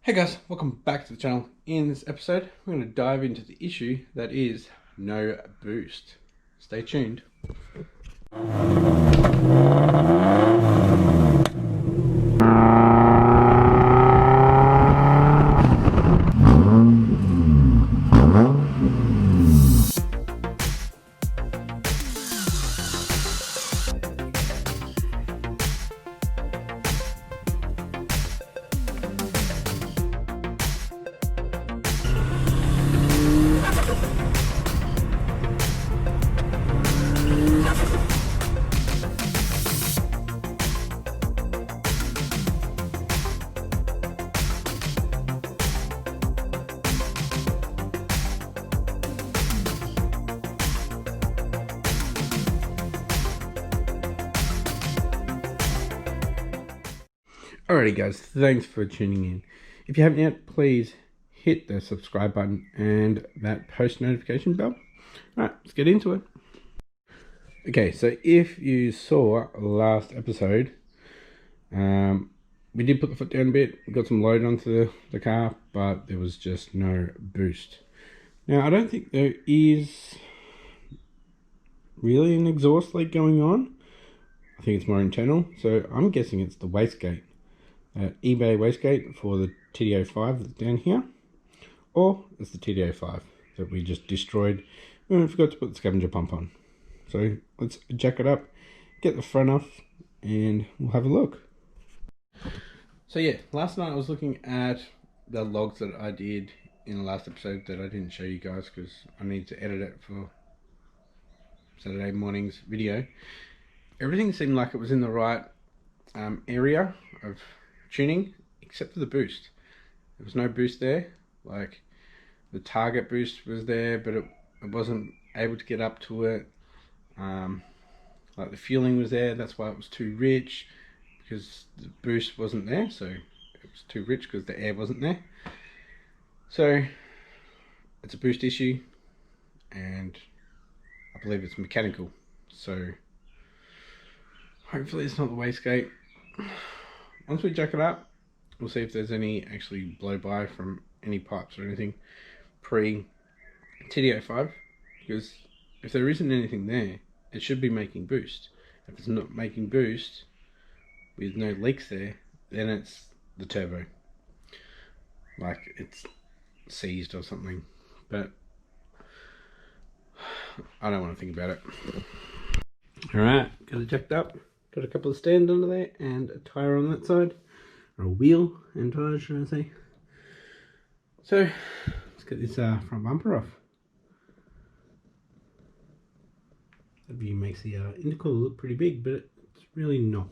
Hey guys, welcome back to the channel. In this episode, we're going to dive into the issue that is no boost. Stay tuned. Alrighty guys, thanks for tuning in. If you haven't yet, please hit the subscribe button and that post notification bell. Alright, let's get into it. Okay, so if you saw last episode, we did put the foot down a bit, we got some load onto the car, but there was just no boost. Now, I don't think there is really an exhaust leak going on. I think it's more internal, so I'm guessing it's the wastegate. eBay wastegate for the TD05 that's down here, or it's the TD05 that we just destroyed when we forgot to put the scavenger pump on. So let's jack it up, get the front off, and we'll have a look. So yeah, last night I was looking at the logs that I did in the last episode that I didn't show you guys because I need to edit it for Saturday morning's video. Everything seemed like it was in the right area of tuning, except for the boost. There was no boost there. Like, the target boost was there, but it wasn't able to get up to it. Like, the fueling was there, that's why it was too rich, because the boost wasn't there. So it was too rich because the air wasn't there. So it's a boost issue, and I believe it's mechanical. So hopefully it's not the wastegate. Once we jack it up, we'll see if there's any actually blow by from any pipes or anything pre TD05, because if there isn't anything there, it should be making boost. If it's not making boost with no leaks there, then it's the turbo, like it's seized or something. But I don't want to think about it. Alright, got it jacked up. Got a couple of stands under there and a tyre on that side, or a wheel and tyre, should I say. So let's get this front bumper off. That view makes the intercooler look pretty big, but it's really not.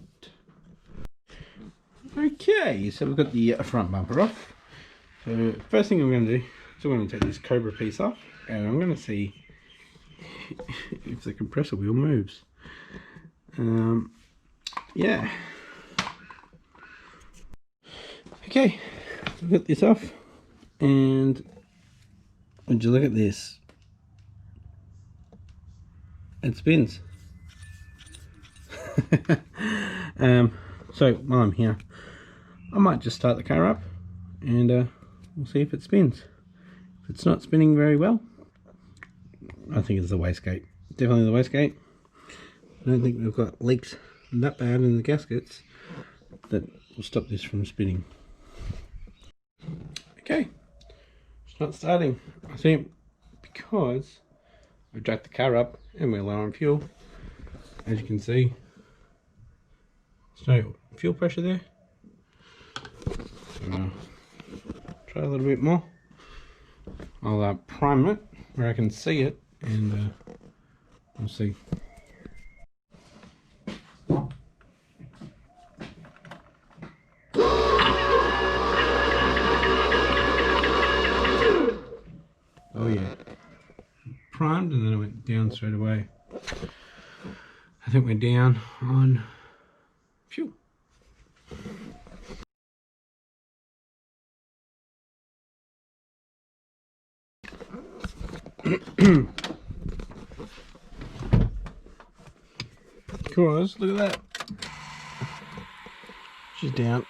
Okay, so we've got the front bumper off. So first thing I'm going to do is I'm going to take this Cobra piece off, and I'm going to see if the compressor wheel moves. Yeah. Okay, so I've got this off, and would you look at this? It spins. So while I'm here, I might just start the car up, and we'll see if it spins. If it's not spinning very well, I think it's the wastegate. Definitely the wastegate. I don't think we've got leaks that bad in the gaskets that will stop this from spinning. Okay, it's not starting. I think because I've jacked the car up and we're low on fuel. As you can see, there's no fuel pressure there. So try a little bit more. I'll prime it where I can see it, and we'll see. Oh yeah, primed and then it went down straight away. I think we're down on fuel. Because look at that, she's down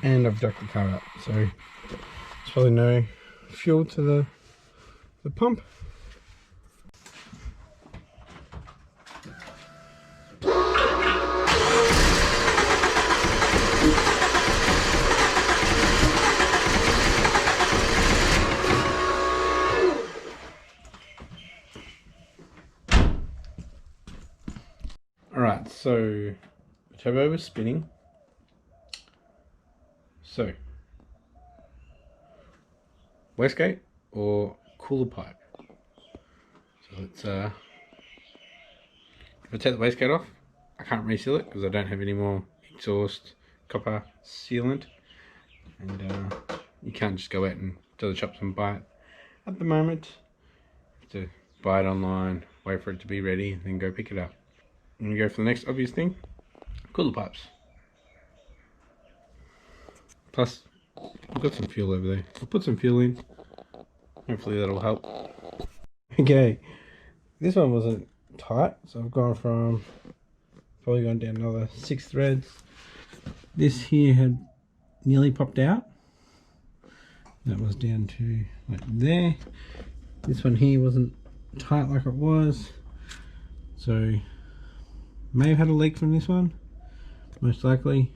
and I've jacked the car up, so there's probably no fuel to the pump. Alright, so the turbo was spinning. So, wastegate or cooler pipe? So let's, if I take the wastegate off, I can't reseal it because I don't have any more exhaust copper sealant. And you can't just go out and to the shops and buy it at the moment. You have to buy it online, wait for it to be ready, and then go pick it up. And we go for the next obvious thing, cooler pipes. Plus, I've got some fuel over there. I'll put some fuel in. Hopefully that'll help. Okay, this one wasn't tight, so I've gone from, probably gone down another 6 threads. This here had nearly popped out. That was down to like there. This one here wasn't tight like it was, so may have had a leak from this one, most likely.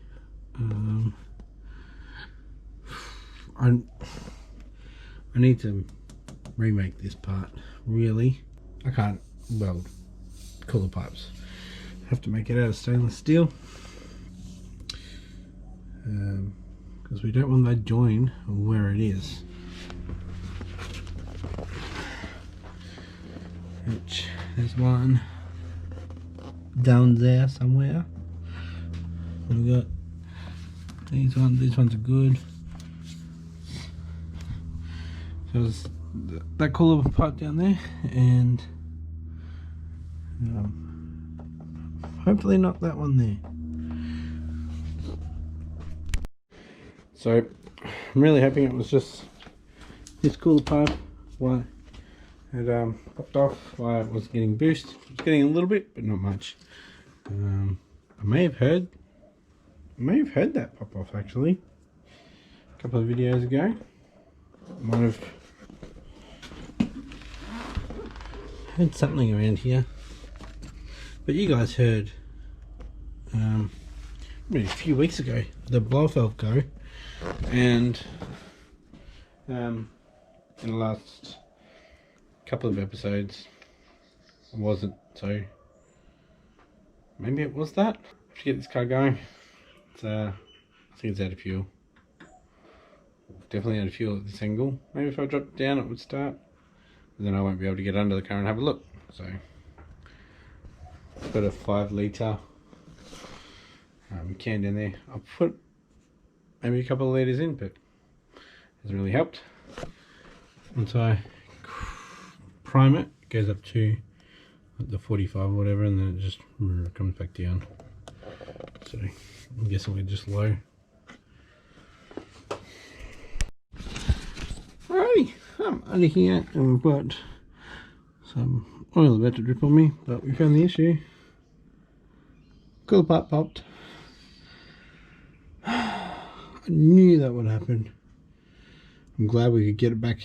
I need to remake this part, really. I can't weld cooler pipes. I have to make it out of stainless steel, because we don't want that join where it is. Which, there's one down there somewhere. We've got these ones are good. So there's that cooler pipe down there, and hopefully not that one there. So I'm really hoping it was just this cooler pipe why it popped off, why it was getting boost. It was getting a little bit, but not much. I may have heard that pop off actually a couple of videos ago. Might have heard something around here, but you guys heard maybe a few weeks ago the blow valve go, and in the last couple of episodes it wasn't, so maybe it was that. I have to get this car going. It's I think it's out of fuel. Definitely out of fuel at this angle. Maybe if I dropped it down it would start, but then I won't be able to get under the car and have a look. So I've got a 5 litre can in there. I'll put maybe a couple of litres in, but it hasn't really helped. Once I prime it, it goes up to the 45 or whatever, and then it just comes back down. So I'm guessing we're just low. Alrighty, I'm under here and we've got some oil about to drip on me, but we found the issue. Cooler pipe popped. I knew that would happen. I'm glad we could get it back.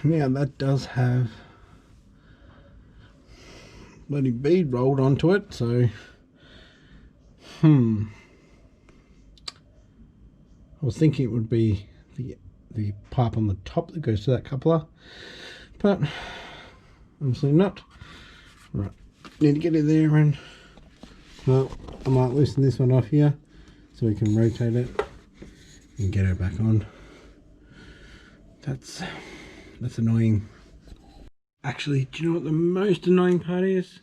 Now that does have bloody bead rolled onto it, so I was thinking it would be the pipe on the top that goes to that coupler, but obviously not. Right, need to get it there, and well, I might loosen this one off here so we can rotate it and get it back on. That's annoying. Actually, do you know what the most annoying part is?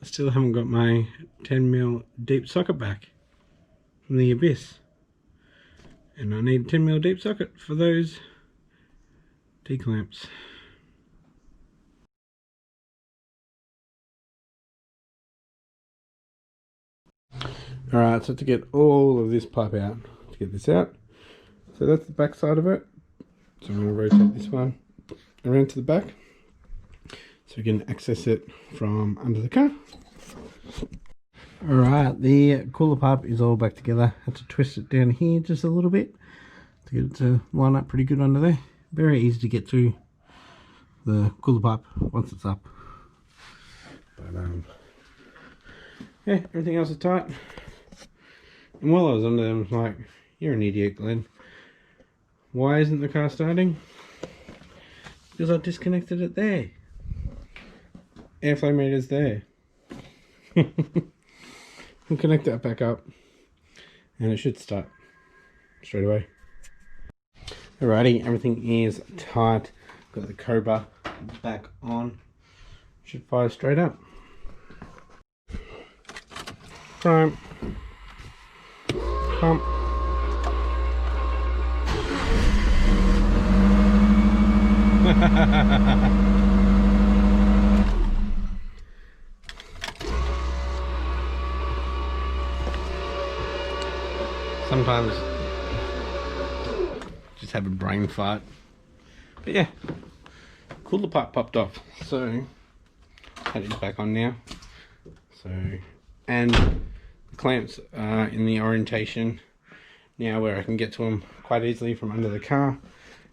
I still haven't got my 10mm deep socket back from the Abyss, and I need a 10mm deep socket for those D-clamps. Alright, so to get all of this pipe out, to get this out, so that's the back side of it. So I'm going to rotate this one around to the back so we can access it from under the car. Alright, the cooler pipe is all back together. Had to twist it down here just a little bit to get it to line up pretty good under there. Very easy to get to the cooler pipe once it's up. But yeah, everything else is tight. And while I was under there, I was like, you're an idiot, Glenn. Why isn't the car starting? Because I disconnected it there. Airflow meter's there. We'll connect that back up and it should start straight away. Alrighty, everything is tight. Got the Cobra back on. Should fire straight up. Prime. Pump. Sometimes just have a brain fart. But yeah, cooler pipe popped off, so that is back on now. So, and the clamps are in the orientation now where I can get to them quite easily from under the car,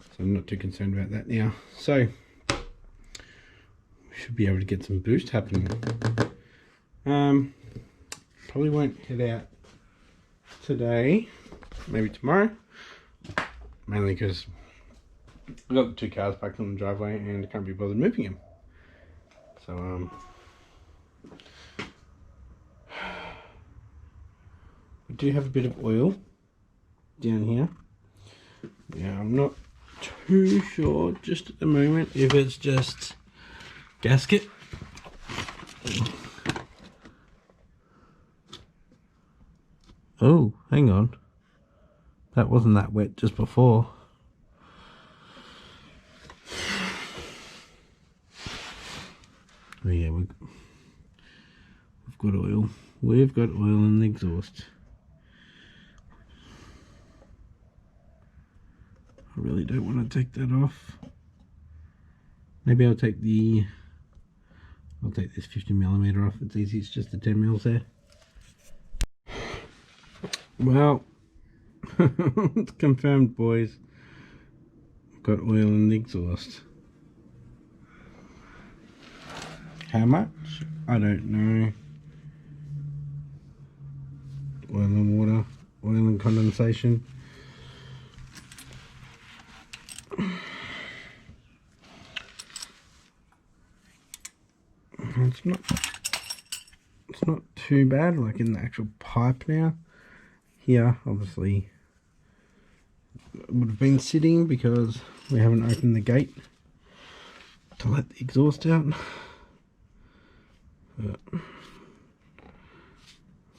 so I'm not too concerned about that now. So we should be able to get some boost happening. Probably won't head out today, maybe tomorrow, mainly because I've got the two cars parked on the driveway and I can't be bothered moving them. So we do have a bit of oil down here. Yeah, I'm not too sure just at the moment if it's just gasket. Oh, hang on. That wasn't that wet just before. Oh yeah, we've got oil. We've got oil in the exhaust. I really don't want to take that off. Maybe I'll take this 50mm off. It's easy, it's just the 10mm there. Well, it's confirmed, boys. Got oil in the exhaust. How much? I don't know. Oil and water, oil and condensation. It's not too bad, like in the actual pipe now. Here, obviously, it would have been sitting because we haven't opened the gate to let the exhaust out. But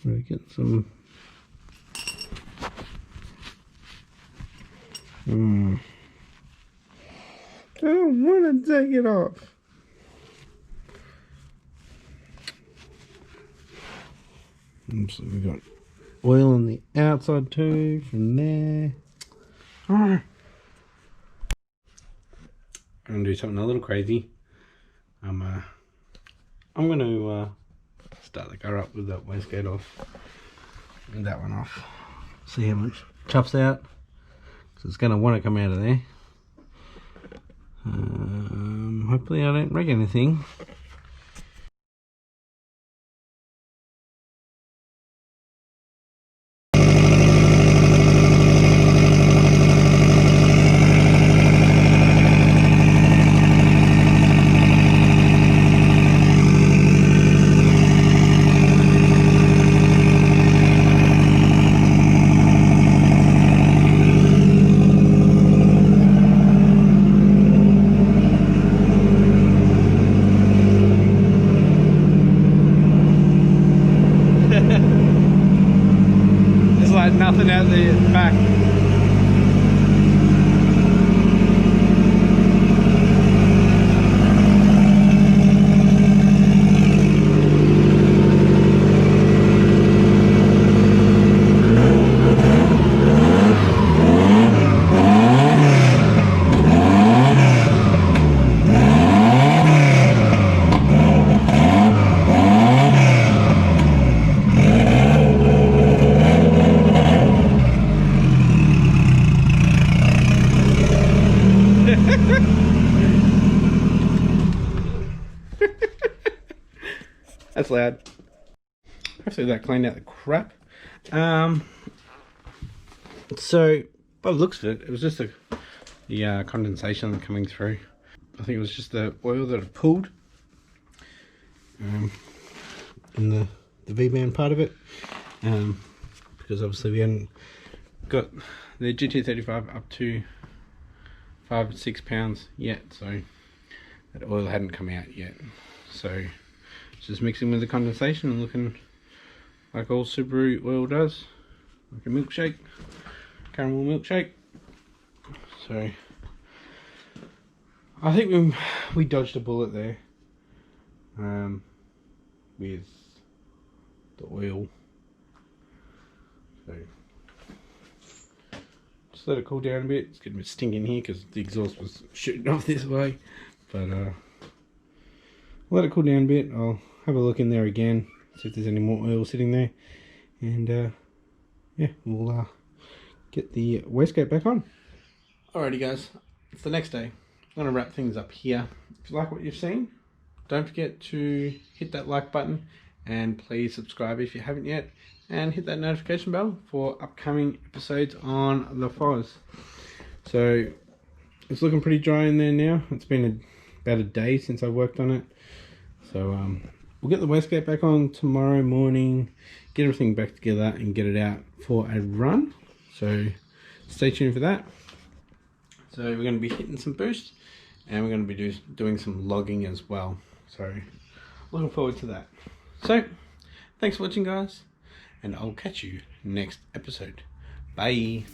we get some. I don't want to take it off. So we've got oil on the outside too from there. I'm gonna do something a little crazy. I'm gonna start the car up with that wastegate off and that one off. See how much chuffs out, because it's gonna want to come out of there. Hopefully I don't wreck anything. Nothing out the back. that's loud. Hopefully that cleaned out the crap. So by the looks of it, it was just the condensation coming through. I think it was just the oil that had pulled in the V-band part of it, because obviously we hadn't got the GT35 up to 5 or 6 pounds yet, so that oil hadn't come out yet. So it's just mixing with the condensation and looking like all Subaru oil does, like a milkshake, caramel milkshake. So I think we dodged a bullet there with the oil. So just let it cool down a bit. It's getting a bit stinky in here because the exhaust was shooting off this way, but let it cool down a bit. I'll have a look in there again, see if there's any more oil sitting there, and yeah, we'll get the wastegate back on. Alrighty guys, it's the next day. I'm going to wrap things up here. If you like what you've seen, don't forget to hit that like button, and please subscribe if you haven't yet, and hit that notification bell for upcoming episodes on the Foz. So it's looking pretty dry in there now. It's been about a day since I worked on it. So we'll get the wastegate back on tomorrow morning, get everything back together and get it out for a run. So stay tuned for that. So we're going to be hitting some boost, and we're going to be doing some logging as well. So looking forward to that. So thanks for watching guys, and I'll catch you next episode. Bye.